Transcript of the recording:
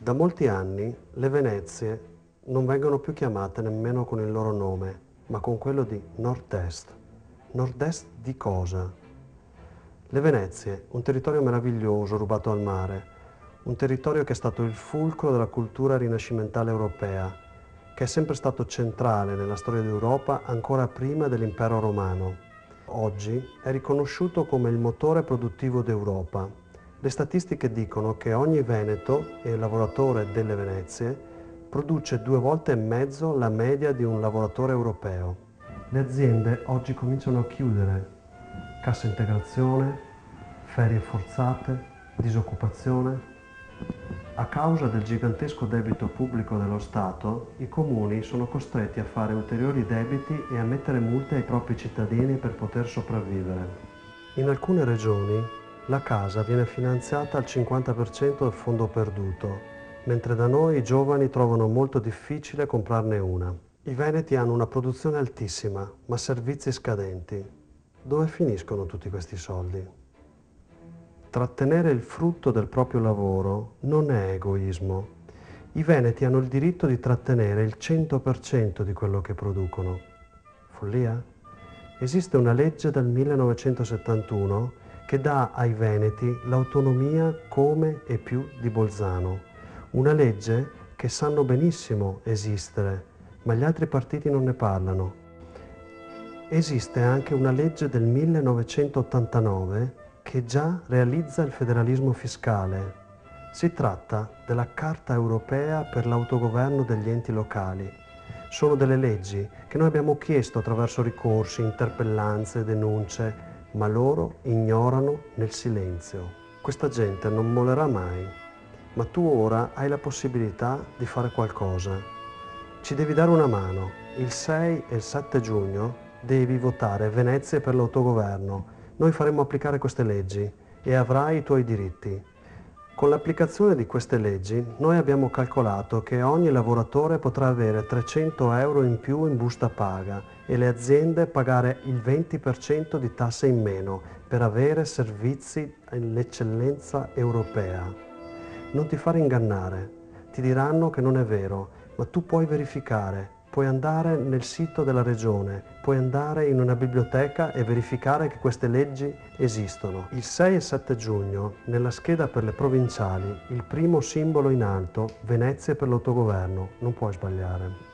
Da molti anni le Venezie non vengono più chiamate nemmeno con il loro nome, ma con quello di Nord-Est. Nord-Est di cosa? Le Venezie, un territorio meraviglioso rubato al mare, un territorio che è stato il fulcro della cultura rinascimentale europea, che è sempre stato centrale nella storia d'Europa ancora prima dell'impero romano. Oggi è riconosciuto come il motore produttivo d'Europa. Le statistiche dicono che ogni veneto e lavoratore delle Venezie produce 2 volte e mezzo la media di un lavoratore europeo. Le aziende oggi cominciano a chiudere. Cassa integrazione, ferie forzate, disoccupazione. A causa del gigantesco debito pubblico dello Stato, i comuni sono costretti a fare ulteriori debiti e a mettere multe ai propri cittadini per poter sopravvivere. In alcune regioni la casa viene finanziata al 50% del fondo perduto, mentre da noi i giovani trovano molto difficile comprarne una. I veneti hanno una produzione altissima, ma servizi scadenti. Dove finiscono tutti questi soldi? Trattenere il frutto del proprio lavoro non è egoismo. I veneti hanno il diritto di trattenere il 100% di quello che producono. Follia? Esiste una legge del 1971 che dà ai veneti l'autonomia come e più di Bolzano. Una legge che sanno benissimo esistere, ma gli altri partiti non ne parlano. Esiste anche una legge del 1989 che già realizza il federalismo fiscale. Si tratta della Carta Europea per l'autogoverno degli enti locali. Sono delle leggi che noi abbiamo chiesto attraverso ricorsi, interpellanze, denunce, ma loro ignorano nel silenzio. Questa gente non mollerà mai, ma tu ora hai la possibilità di fare qualcosa. Ci devi dare una mano. Il 6 e il 7 giugno devi votare Venezia per l'autogoverno. Noi faremo applicare queste leggi e avrai i tuoi diritti. Con l'applicazione di queste leggi noi abbiamo calcolato che ogni lavoratore potrà avere 300 euro in più in busta paga e le aziende pagare il 20% di tasse in meno per avere servizi all'eccellenza europea. Non ti fare ingannare, ti diranno che non è vero, ma tu puoi verificare. Puoi andare nel sito della regione, puoi andare in una biblioteca e verificare che queste leggi esistono. Il 6 e 7 giugno, nella scheda per le provinciali, il primo simbolo in alto, Venezia per l'autogoverno, non puoi sbagliare.